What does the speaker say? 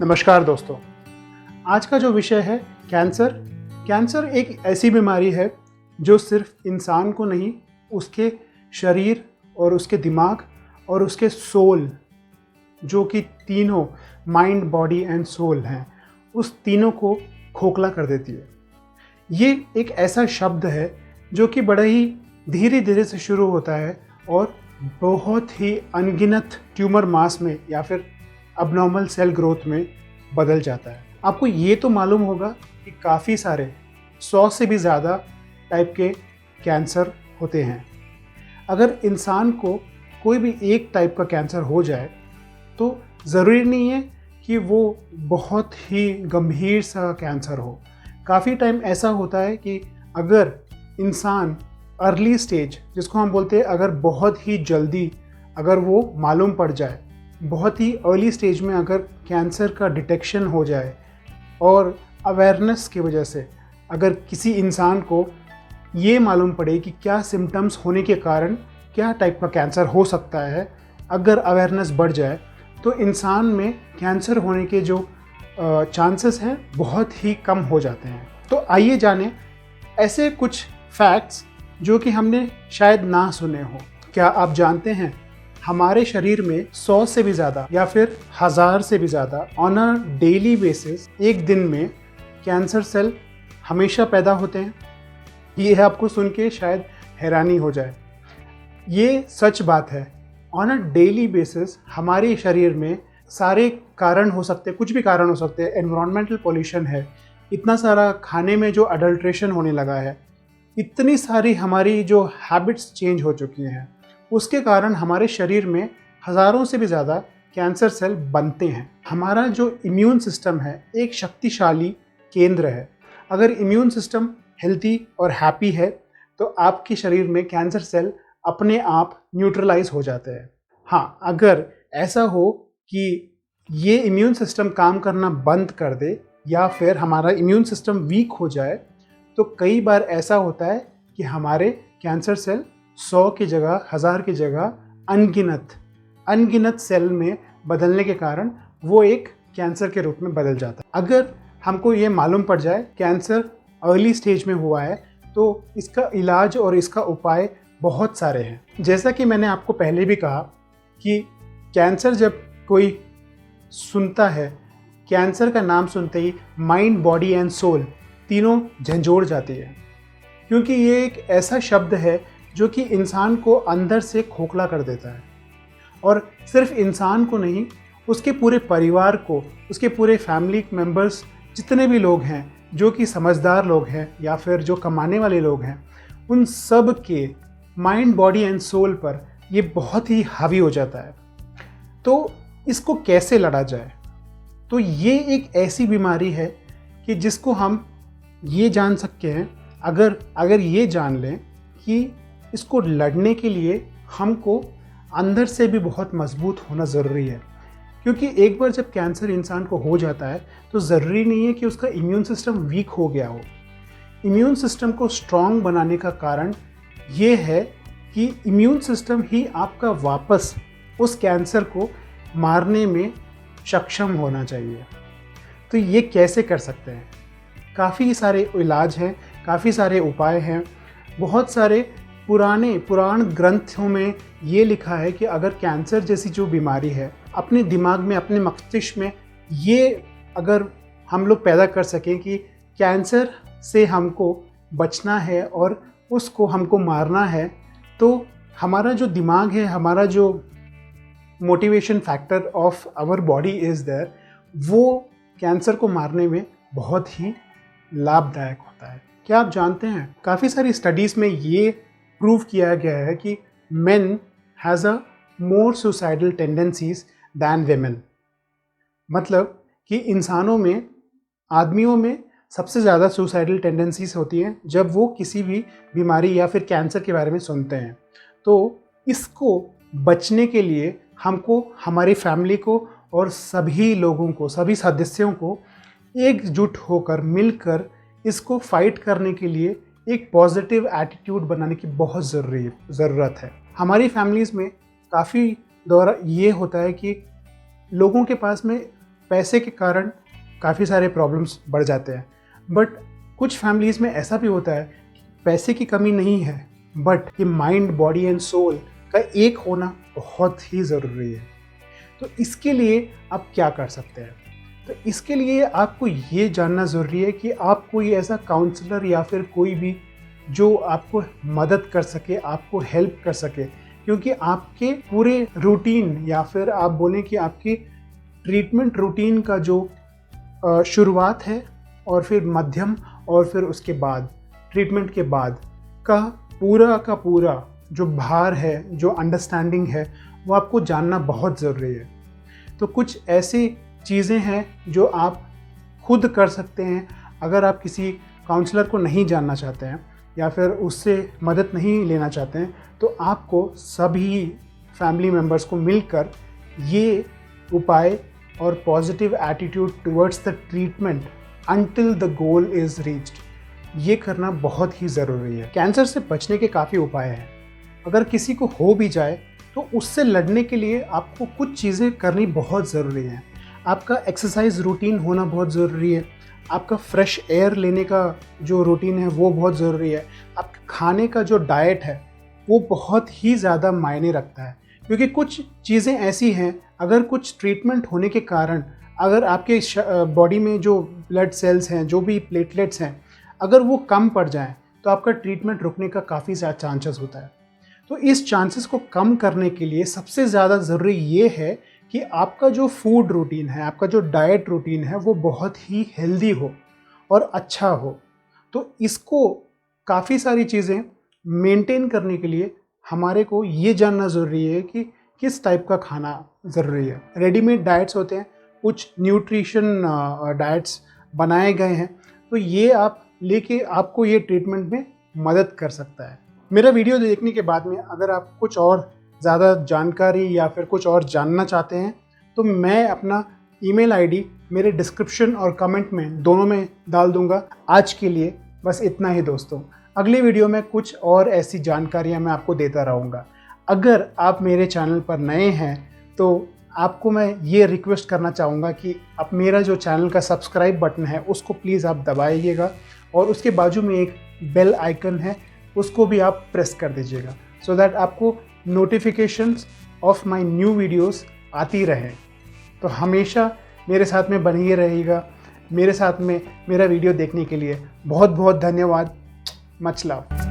नमस्कार दोस्तों। आज का जो विषय है कैंसर। कैंसर एक ऐसी बीमारी है जो सिर्फ इंसान को नहीं, उसके शरीर और उसके दिमाग और उसके सोल, जो कि तीनों माइंड, बॉडी एंड सोल हैं, उस तीनों को खोखला कर देती है। ये एक ऐसा शब्द है जो कि बड़ा ही धीरे धीरे से शुरू होता है और बहुत ही अनगिनत ट्यूमर मास में या फिर अबनॉर्मल सेल ग्रोथ में बदल जाता है। आपको ये तो मालूम होगा कि काफ़ी सारे 100 से भी ज़्यादा टाइप के कैंसर होते हैं। अगर इंसान को कोई भी एक टाइप का कैंसर हो जाए तो ज़रूरी नहीं है कि वो बहुत ही गंभीर सा कैंसर हो। काफ़ी टाइम ऐसा होता है कि अगर इंसान अर्ली स्टेज, जिसको हम बोलते हैं, अगर बहुत ही जल्दी अगर वो मालूम पड़ जाए, बहुत ही अर्ली स्टेज में अगर कैंसर का डिटेक्शन हो जाए और अवेयरनेस की वजह से अगर किसी इंसान को ये मालूम पड़े कि क्या सिम्टम्स होने के कारण क्या टाइप का कैंसर हो सकता है, अगर अवेयरनेस बढ़ जाए तो इंसान में कैंसर होने के जो चांसेस हैं बहुत ही कम हो जाते हैं। तो आइए जानें ऐसे कुछ फैक्ट्स जो कि हमने शायद ना सुने हो। क्या आप जानते हैं हमारे शरीर में 100 से भी ज़्यादा या फिर 1000 से भी ज़्यादा ऑन अ डेली बेसिस एक दिन में कैंसर सेल हमेशा पैदा होते हैं। ये आपको सुन के शायद हैरानी हो जाए, ये सच बात है। ऑन अ डेली बेसिस हमारे शरीर में सारे कारण हो सकते हैं, कुछ भी कारण हो सकते हैं। एनवायरमेंटल पॉल्यूशन है, इतना सारा खाने में जो अडल्ट्रेशन होने लगा है, इतनी सारी हमारी जो हैबिट्स चेंज हो चुकी हैं, उसके कारण हमारे शरीर में हज़ारों से भी ज़्यादा कैंसर सेल बनते हैं। हमारा जो इम्यून सिस्टम है एक शक्तिशाली केंद्र है। अगर इम्यून सिस्टम हेल्दी और हैप्पी है तो आपके शरीर में कैंसर सेल अपने आप न्यूट्रलाइज हो जाते हैं। हाँ, अगर ऐसा हो कि ये इम्यून सिस्टम काम करना बंद कर दे या फिर हमारा इम्यून सिस्टम वीक हो जाए तो कई बार ऐसा होता है कि हमारे कैंसर सेल 100 की जगह, 1000 की जगह अनगिनत सेल में बदलने के कारण वो एक कैंसर के रूप में बदल जाता है। अगर हमको ये मालूम पड़ जाए कैंसर अर्ली स्टेज में हुआ है तो इसका इलाज और इसका उपाय बहुत सारे हैं। जैसा कि मैंने आपको पहले भी कहा कि कैंसर जब कोई सुनता है, कैंसर का नाम सुनते ही माइंड, बॉडी एंड सोल तीनों झंझोड़ जाती है, क्योंकि ये एक ऐसा शब्द है जो कि इंसान को अंदर से खोखला कर देता है। और सिर्फ इंसान को नहीं, उसके पूरे परिवार को, उसके पूरे फैमिली मेम्बर्स, जितने भी लोग हैं जो कि समझदार लोग हैं या फिर जो कमाने वाले लोग हैं, उन सब के माइंड, बॉडी एंड सोल पर ये बहुत ही हावी हो जाता है। तो इसको कैसे लड़ा जाए? तो ये एक ऐसी बीमारी है कि जिसको हम ये जान सकते हैं, अगर ये जान लें कि इसको लड़ने के लिए हमको अंदर से भी बहुत मजबूत होना ज़रूरी है। क्योंकि एक बार जब कैंसर इंसान को हो जाता है तो ज़रूरी नहीं है कि उसका इम्यून सिस्टम वीक हो गया हो। इम्यून सिस्टम को स्ट्रॉन्ग बनाने का कारण ये है कि इम्यून सिस्टम ही आपका वापस उस कैंसर को मारने में सक्षम होना चाहिए। तो ये कैसे कर सकते हैं? काफ़ी सारे इलाज हैं, काफ़ी सारे उपाय हैं। बहुत सारे पुराण ग्रंथों में ये लिखा है कि अगर कैंसर जैसी जो बीमारी है अपने दिमाग में, अपने मस्तिष्क में ये अगर हम लोग पैदा कर सकें कि कैंसर से हमको बचना है और उसको हमको मारना है, तो हमारा जो दिमाग है, हमारा जो motivation factor of our body is there, वो कैंसर को मारने में बहुत ही लाभदायक होता है। क्या आप जानते हैं काफ़ी सारी स्टडीज़ में ये प्रूव किया गया है कि men has a more suicidal tendencies than women। मतलब कि इंसानों में, आदमियों में सबसे ज़्यादा सुसाइडल टेंडेंसीज होती हैं जब वो किसी भी बीमारी या फिर कैंसर के बारे में सुनते हैं। तो इसको बचने के लिए हमको, हमारी फैमिली को और सभी लोगों को, सभी सदस्यों को एकजुट होकर, मिलकर इसको फाइट करने के लिए एक पॉजिटिव एटीट्यूड बनाने की बहुत ज़रूरत है। हमारी फैमिलीज़ में काफ़ी दौरा ये होता है कि लोगों के पास में पैसे के कारण काफ़ी सारे प्रॉब्लम्स बढ़ जाते हैं। बट कुछ फैमिलीज़ में ऐसा भी होता है कि पैसे की कमी नहीं है, बट ये माइंड, बॉडी एंड सोल का एक होना बहुत ही ज़रूरी है। तो इसके लिए आप क्या कर सकते हैं? तो इसके लिए आपको ये जानना ज़रूरी है कि आप कोई ऐसा काउंसलर या फिर कोई भी जो आपको मदद कर सके, आपको हेल्प कर सके, क्योंकि आपके पूरे रूटीन या फिर आप बोलें कि आपकी ट्रीटमेंट रूटीन का जो शुरुआत है और फिर मध्यम और फिर उसके बाद ट्रीटमेंट के बाद का पूरा जो भार है, जो अंडरस्टैंडिंग है, वो आपको जानना बहुत ज़रूरी है। तो कुछ ऐसी चीज़ें हैं जो आप खुद कर सकते हैं। अगर आप किसी काउंसलर को नहीं जानना चाहते हैं या फिर उससे मदद नहीं लेना चाहते हैं, तो आपको सभी फैमिली मेम्बर्स को मिलकर ये उपाय और positive attitude towards the treatment until the goal is reached, ये करना बहुत ही ज़रूरी है। कैंसर से बचने के काफ़ी उपाय हैं। अगर किसी को हो भी जाए तो उससे लड़ने के लिए आपको कुछ चीज़ें करनी बहुत ज़रूरी हैं। आपका एक्सरसाइज रूटीन होना बहुत ज़रूरी है। आपका फ्रेश एयर लेने का जो रूटीन है वो बहुत ज़रूरी है। आपके खाने का जो डाइट है वो बहुत ही ज़्यादा मायने रखता है, क्योंकि कुछ चीज़ें ऐसी हैं, अगर कुछ ट्रीटमेंट होने के कारण अगर आपके बॉडी में जो ब्लड सेल्स हैं, जो भी प्लेटलेट्स हैं, अगर वो कम पड़ जाएं तो आपका ट्रीटमेंट रुकने का काफ़ी ज़्यादा चांसेस होता है। तो इस चांसेस को कम करने के लिए सबसे ज़्यादा ज़रूरी ये है कि आपका जो फूड रूटीन है, आपका जो डाइट रूटीन है, वो बहुत ही हेल्दी हो और अच्छा हो। तो इसको काफ़ी सारी चीज़ें मेंटेन करने के लिए हमारे को ये जानना ज़रूरी है कि किस टाइप का खाना ज़रूरी है। रेडीमेड डाइट्स होते हैं, कुछ न्यूट्रिशन डाइट्स बनाए गए हैं, तो ये आप लेके आपको ये ट्रीटमेंट में मदद कर सकता है। मेरा वीडियो देखने के बाद में अगर आप कुछ और ज़्यादा जानकारी या फिर कुछ और जानना चाहते हैं तो मैं अपना ईमेल आईडी मेरे डिस्क्रिप्शन और कमेंट में दोनों में डाल दूंगा। आज के लिए बस इतना ही दोस्तों। अगले वीडियो में कुछ और ऐसी जानकारियां मैं आपको देता रहूँगा। अगर आप मेरे चैनल पर नए हैं तो आपको मैं ये रिक्वेस्ट करना चाहूँगा कि आप मेरा जो चैनल का सब्सक्राइब बटन है उसको प्लीज़ आप दबाइएगा और उसके बाजू में एक बेल आइकन है, उसको भी आप प्रेस कर दीजिएगा, सो दैट आपको notifications of my new videos आती रहे। तो हमेशा मेरे साथ में बनिए रहिएगा। मेरे साथ में मेरा वीडियो देखने के लिए बहुत बहुत धन्यवाद। Much love.